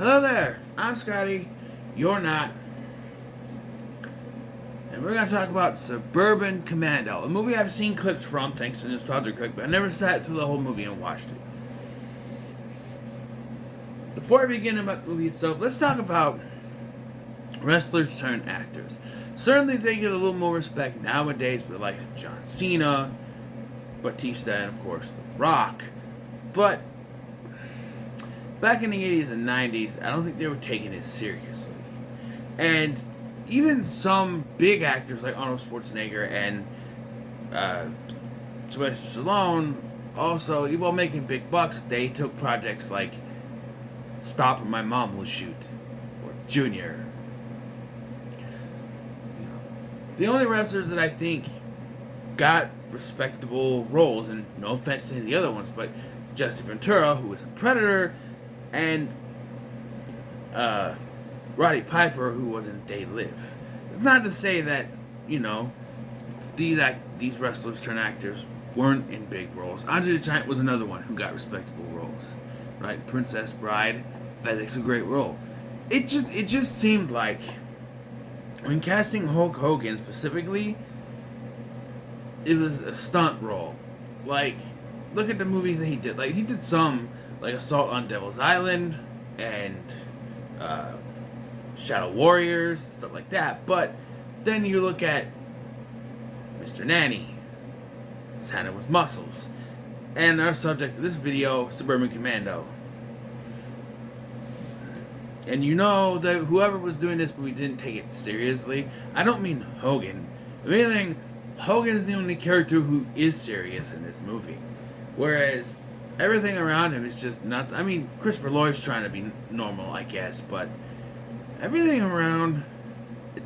Hello there, I'm Scotty, you're not, and we're going to talk about Suburban Commando, a movie I've seen clips from thanks to Nostalgia Critic, but I never sat through the whole movie and watched it. Before I begin about the movie itself, let's talk about wrestlers turned actors. Certainly they get a little more respect nowadays with the likes of John Cena, Batista, and of course The Rock, but back in the 80s and 90s, I don't think they were taking it seriously. And even some big actors like Arnold Schwarzenegger and Sylvester Stallone, also, while making big bucks, they took projects like Stop or My Mom Will Shoot, or Junior. The only wrestlers that I think got respectable roles, and no offense to any of the other ones, but Jesse Ventura, who was a Predator, and Roddy Piper, who was in They Live. It's not to say that, these wrestlers turned actors weren't in big roles. Andre the Giant was another one who got respectable roles. Right? Princess Bride, Fezik's a great role. It just seemed like when casting Hulk Hogan specifically, it was a stunt role. Like, look at the movies that he did. Like, he did some, like Assault on Devil's Island and Shadow Warriors, stuff like that. But then you look at Mr. Nanny, Santa with Muscles, and our subject of this video, Suburban Commando. And you know that whoever was doing this movie didn't take it seriously. I don't mean Hogan. If anything, Hogan is the only character who is serious in this movie. Whereas everything around him is just nuts. I mean, Christopher Lloyd's trying to be normal, I guess, but everything around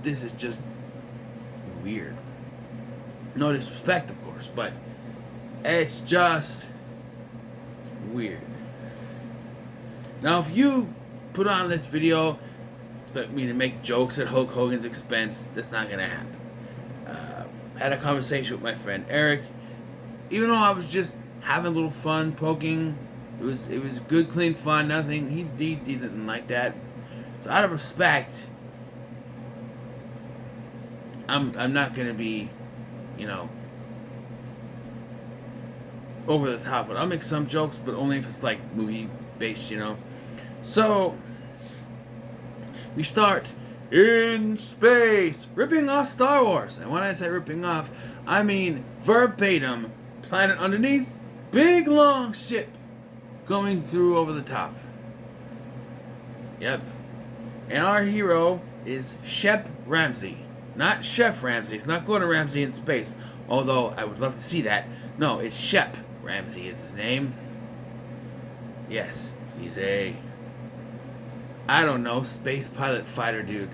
this is just weird. No disrespect, of course, but it's just weird. Now, if you put on this video, expect me to make jokes at Hulk Hogan's expense, that's not gonna happen. Had a conversation with my friend Eric. Even though I was just having a little fun poking, it was good, clean fun. Nothing. He didn't like that. So out of respect, I'm not gonna be, over the top. But I'll make some jokes, but only if it's like movie based, So we start in space, ripping off Star Wars. And when I say ripping off, I mean verbatim, planet underneath, big long ship going through over the top. Yep. And our hero is Shep Ramsey. Not Chef Ramsey. It's not Gordon Ramsay in space. Although I would love to see that. No, it's Shep Ramsey is his name. Yes, he's a, I don't know, space pilot fighter dude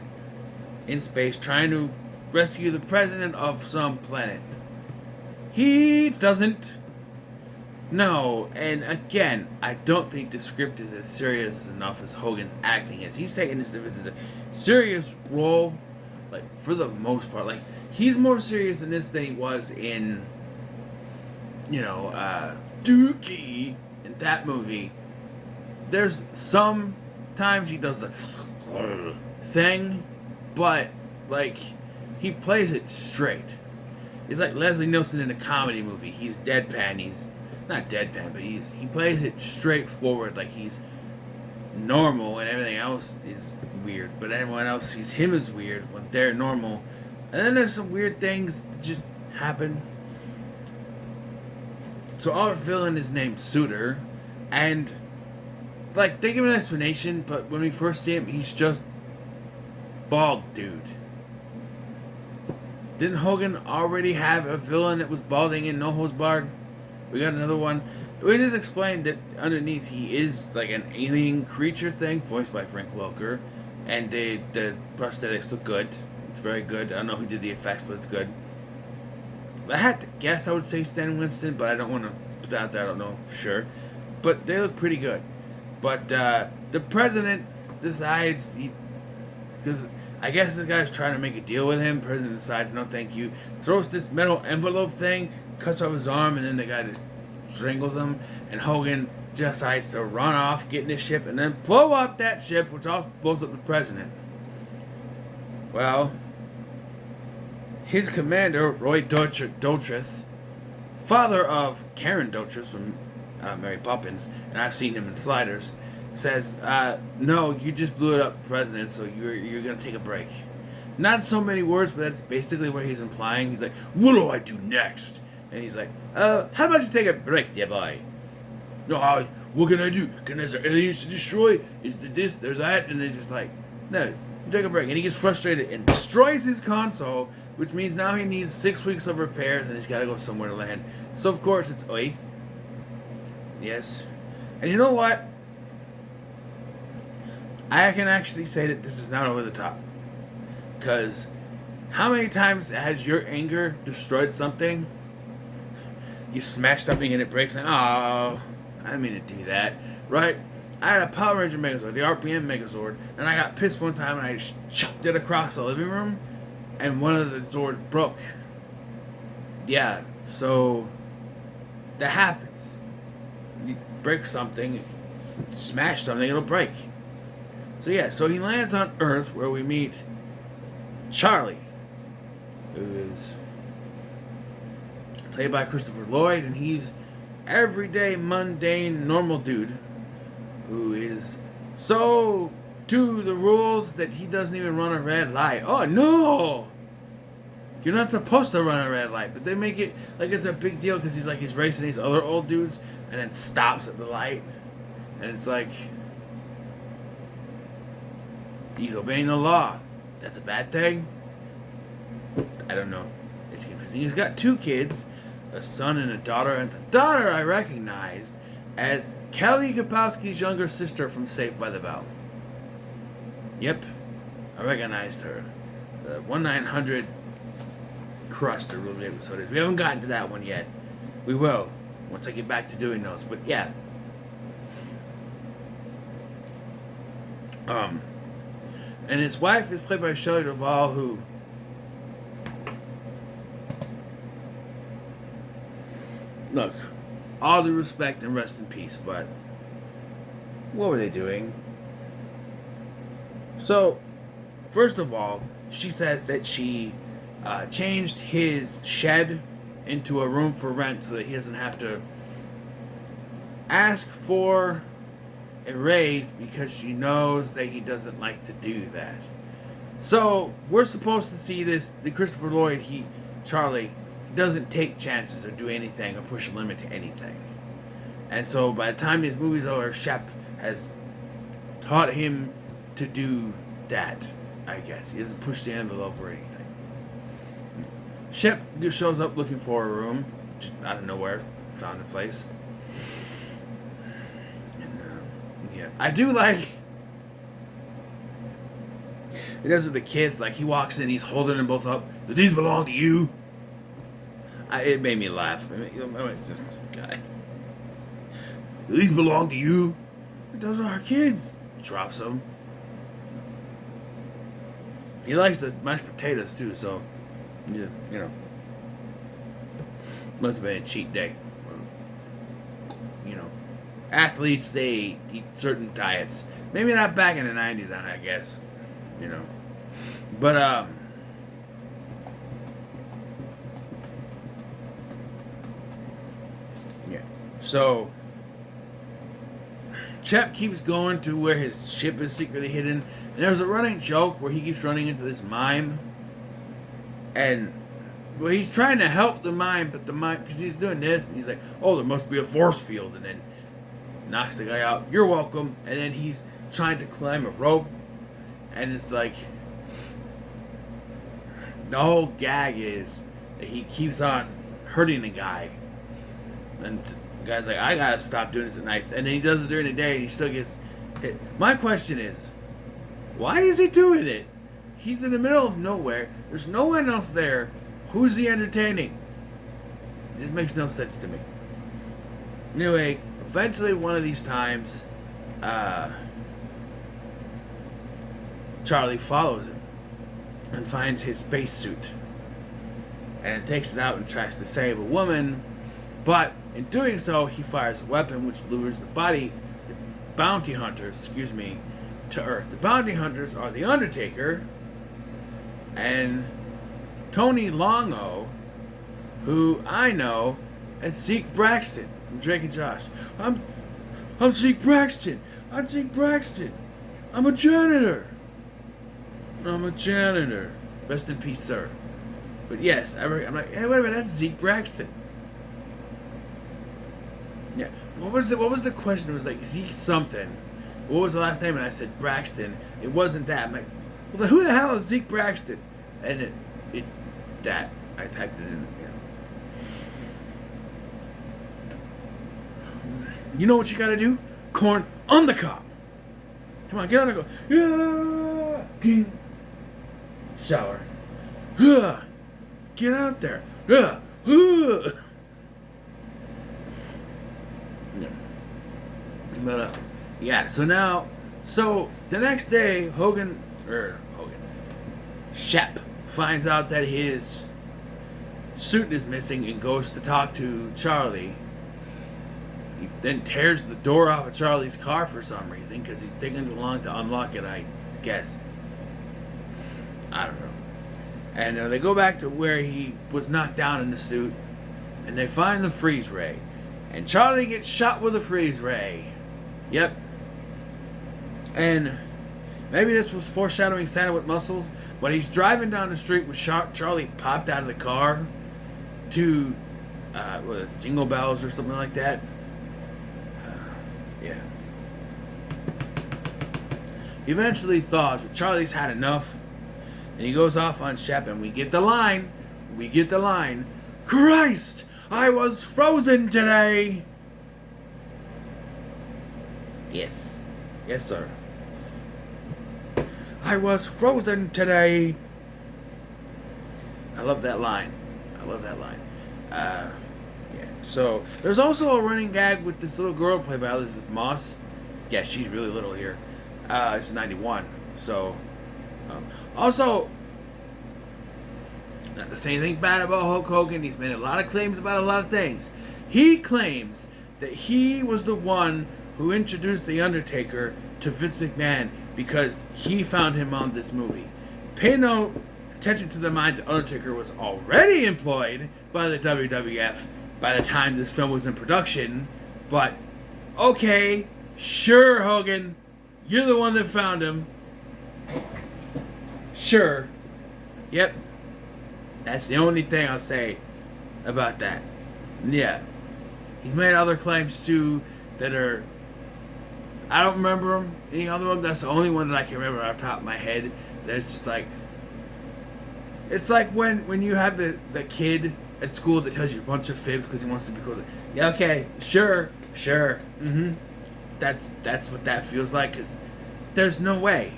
in space trying to rescue the president of some planet. He doesn't know, and again, I don't think the script is as serious enough as Hogan's acting is. He's taking this as a serious role, like, for the most part. Like, he's more serious in this than he was in, Dookie in that movie. There's sometimes he does the thing, but, like, he plays it straight. He's like Leslie Nielsen in a comedy movie. He's deadpan. He's not deadpan, but he plays it straightforward, like he's normal, and everything else is weird. But everyone else sees him as weird when they're normal. And then there's some weird things that just happen. So our villain is named Suitor, and like, they give an explanation, but when we first see him, he's just bald dude. Didn't Hogan already have a villain that was balding in No Holds Barred? We got another one. We just explained that underneath he is like an alien creature thing, voiced by Frank Welker, and the prosthetics look good. It's very good. I don't know who did the effects, but it's good. I had to guess I would say Stan Winston, but I don't want to put that out there. I don't know for sure. But they look pretty good. But the president decides, because I guess this guy's trying to make a deal with him. The president decides, no thank you. Throws this metal envelope thing, cuts off his arm, and then the guy just strangles him. And Hogan decides to run off, get in his ship, and then blow up that ship, which also blows up the president. Well, his commander, Roy Dotrice, father of Karen Dotrice from Mary Poppins, and I've seen him in Sliders, says, no, you just blew it up, President, so you're going to take a break. Not so many words, but that's basically what he's implying. He's like, what do I do next? And he's like, how about you take a break, dear boy? No, what can I do? Is there aliens to destroy? Is there this, there's that? And it's just like, no, you take a break. And he gets frustrated and destroys his console, which means now he needs 6 weeks of repairs and he's got to go somewhere to land. So, of course, it's Earth. Yes. And you know what? I can actually say that this is not over the top. Because how many times has your anger destroyed something? You smash something and it breaks, and oh, I didn't mean to do that, right? I had a Power Ranger Megazord, the RPM Megazord, and I got pissed one time and I just chucked it across the living room, and one of the doors broke. Yeah, so that happens. You break something, smash something, it'll break. So yeah, so he lands on Earth where we meet Charlie, who is played by Christopher Lloyd, and he's everyday, mundane, normal dude who is so to the rules that he doesn't even run a red light. Oh no! You're not supposed to run a red light, but they make it like it's a big deal because he's racing these other old dudes and then stops at the light, and it's like he's obeying the law. That's a bad thing? I don't know. It's confusing. He's got 2 kids, a son and a daughter, and the daughter I recognized as Kelly Kapowski's younger sister from Saved by the Bell. Yep, I recognized her. The 1-900 crushed, or really episode is. We haven't gotten to that one yet. We will, once I get back to doing those. But yeah. And his wife is played by Shelley Duvall, who look, all the respect and rest in peace, but what were they doing? So, first of all, she says that she changed his shed into a room for rent so that he doesn't have to ask for a raise because she knows that he doesn't like to do that. So we're supposed to see this, the Christopher Lloyd, Charlie, doesn't take chances or do anything or push a limit to anything. And so by the time this movie's over, Shep has taught him to do that, I guess. He doesn't push the envelope or anything. Shep just shows up looking for a room, just out of nowhere, found a place. Yeah, I do like he does with the kids. Like he walks in, he's holding them both up. Do these belong to you? It made me laugh. God, do these belong to you? Those are our kids. Drops them. He likes the mashed potatoes too, so yeah, you know, must have been a cheat day. You know. Athletes, they eat certain diets. Maybe not back in the 90s, I guess. You know. But, yeah. So, Shep keeps going to where his ship is secretly hidden. And there's a running joke where he keeps running into this mime. And, well, he's trying to help the mime, but the mime, because he's doing this, and he's like, oh, there must be a force field. And then knocks the guy out. You're welcome. And then he's trying to climb a rope. And it's like, the whole gag is that he keeps on hurting the guy. And the guy's like, I gotta stop doing this at nights. And then he does it during the day and he still gets hit. My question is, why is he doing it? He's in the middle of nowhere. There's no one else there. Who's he entertaining? This makes no sense to me. Anyway, eventually one of these times, Charlie follows him and finds his spacesuit and takes it out and tries to save a woman, but In doing so, he fires a weapon which lures the bounty hunters, to Earth. The bounty hunters are the Undertaker and Tony Longo, who I know as Zeke Braxton from Drake and Josh. I'm Zeke Braxton. I'm Zeke Braxton. I'm a janitor. Rest in peace, sir. But yes, I'm like, hey, wait a minute, that's Zeke Braxton. Yeah. What was the question? It was like Zeke something. What was the last name? And I said Braxton. It wasn't that. I'm like, well, who the hell is Zeke Braxton? And I typed it in. You know what you gotta do? Corn on the cob. Come on, get on and go. Yeah. King. Shower. Yeah. Get out there. Yeah. But yeah. So the next day, Shep finds out that his suit is missing and goes to talk to Charlie. He then tears the door off of Charlie's car for some reason because he's taking too long to unlock it, I guess. I don't know. And they go back to where he was knocked down in the suit, and they find the freeze ray. And Charlie gets shot with a freeze ray. Yep. And maybe this was foreshadowing Santa with muscles, but he's driving down the street with Charlie popped out of the car to Jingle Bells or something like that. Yeah. He eventually thaws, but Charlie's had enough, and he goes off on Shep, and we get the line. Christ, I was frozen today. Yes, sir. I was frozen today. I love that line. Yeah. So there's also a running gag with this little girl played by Elizabeth Moss. Yeah, she's really little here. It's 91. So also, not to say anything bad about Hulk Hogan. He's made a lot of claims about a lot of things. He claims that he was the one who introduced The Undertaker to Vince McMahon because he found him on this movie. Pay no attention to the mind that Undertaker was already employed by the WWF by the time this film was in production. But, okay, sure, Hogan, you're the one that found him. Sure. Yep. That's the only thing I'll say about that. Yeah. He's made other claims too that are... I don't remember them. Any other one? That's the only one that I can remember off the top of my head. That's just like... It's like when you have the kid at school that tells you a bunch of fibs because he wants to be cool. Yeah, okay, sure. Mm-hmm. That's what that feels like, because there's no way.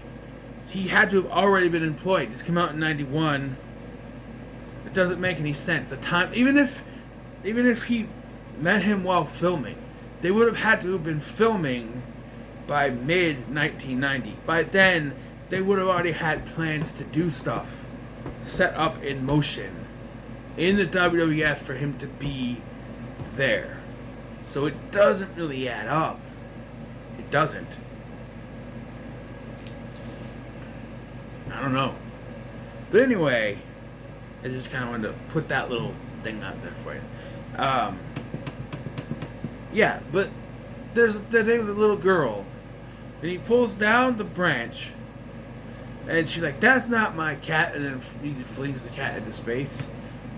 He had to have already been employed. This came out in 91. It doesn't make any sense. The time, even if he met him while filming, they would have had to have been filming by mid-1990. By then, they would have already had plans to do stuff set up in motion in the WWF for him to be there. So it doesn't really add up. It doesn't. I don't know. But anyway, I just kind of wanted to put that little thing out there for you. Yeah, but there's the thing with the little girl. And he pulls down the branch, and she's like, "That's not my cat," and then he flings the cat into space.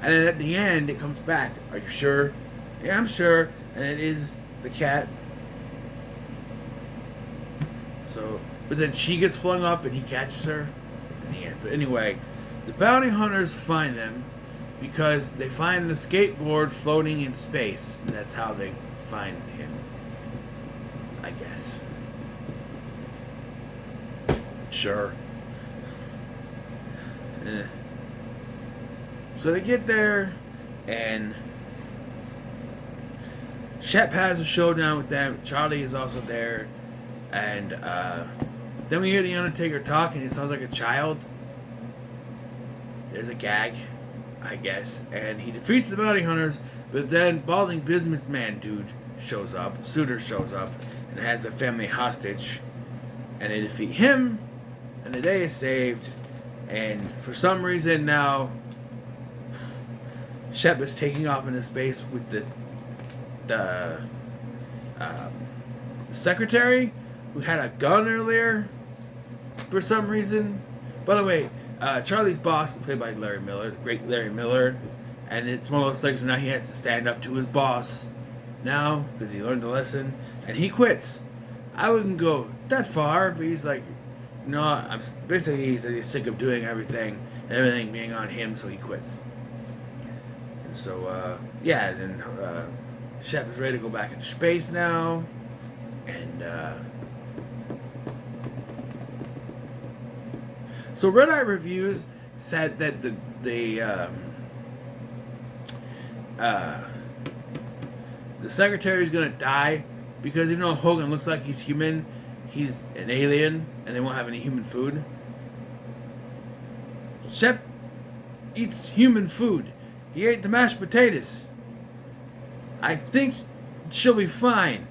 And then at the end, it comes back. Are you sure? Yeah, I'm sure. And it is the cat. So, but then she gets flung up, and he catches her. It's in the end. But anyway, the bounty hunters find them because they find the skateboard floating in space. And that's how they find him, I guess. Sure. So they get there, and Shep has a showdown with them. Charlie is also there, and then we hear the Undertaker talk, and he sounds like a child. There's a gag. I guess, and he defeats the bounty hunters. But then balding businessman dude shows up, Suitor shows up, and has the family hostage, and they defeat him, and the day is saved. And for some reason now, Shep is taking off into space with the secretary who had a gun earlier for some reason. By the way, Charlie's boss is played by Larry Miller, the great Larry Miller, and it's one of those things where now he has to stand up to his boss now because he learned a lesson, and he quits. I wouldn't go that far, but he's like, no, I'm basically he's sick of doing everything being on him, so he quits. And so yeah, then Shep is ready to go back into space now, and so Red Eye Reviews said that the secretary is gonna die because even though Hogan looks like he's human, he's an alien, and they won't have any human food. Shep eats human food. He ate the mashed potatoes. I think she'll be fine.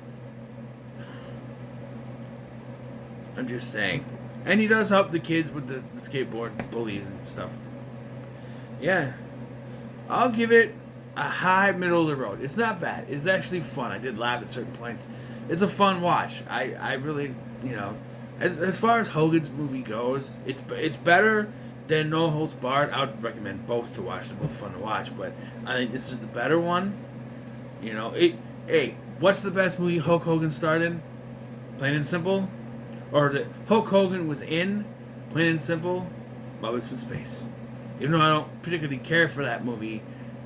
I'm just saying. And he does help the kids with the skateboard bullies and stuff. Yeah. I'll give it a high middle of the road. It's not bad. It's actually fun. I did laugh at certain points. It's a fun watch. I really, as far as Hogan's movie goes, it's better than No Holds Barred. I would recommend both to watch. They're both fun to watch, but I think this is the better one. Hey, what's the best movie Hulk Hogan starred in? Plain and Simple? Or that Hulk Hogan was in, Plain and Simple, Bubba's from Space. Even though I don't particularly care for that movie,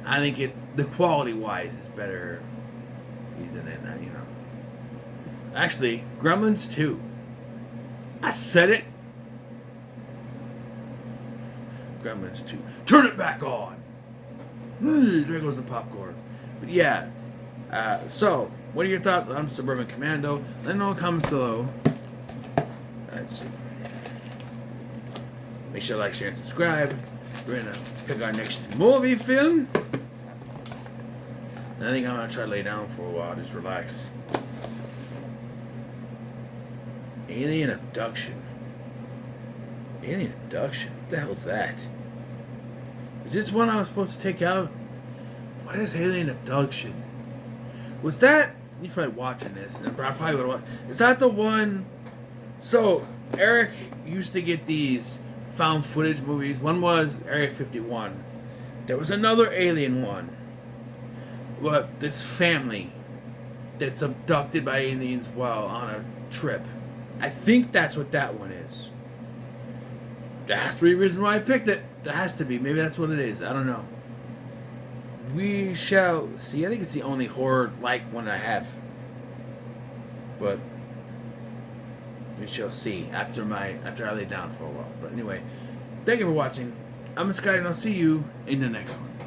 I think the quality-wise is better. He's in it, Actually, Gremlins 2. I said it. Gremlins 2. Turn it back on. There goes the popcorn. But yeah. So, what are your thoughts on Suburban Commando? Let me know in the comments below. Let's see. Make sure to like, share, and subscribe. We're gonna pick our next movie film. And I think I'm gonna try to lay down for a while, just relax. Alien abduction. Alien abduction? What the hell is that? Is this one I was supposed to take out? What is alien abduction? Was that? You're probably watching this, and I probably would watch. Is that the one? So, Eric used to get these found footage movies. One was Area 51. There was another alien one. But this family that's abducted by aliens while on a trip. I think that's what that one is. That has to be the reason why I picked it. That has to be. Maybe that's what it is. I don't know. We shall see. I think it's the only horror-like one I have. But we shall see after I lay down for a while. But anyway, thank you for watching. I'm Sky, and I'll see you in the next one.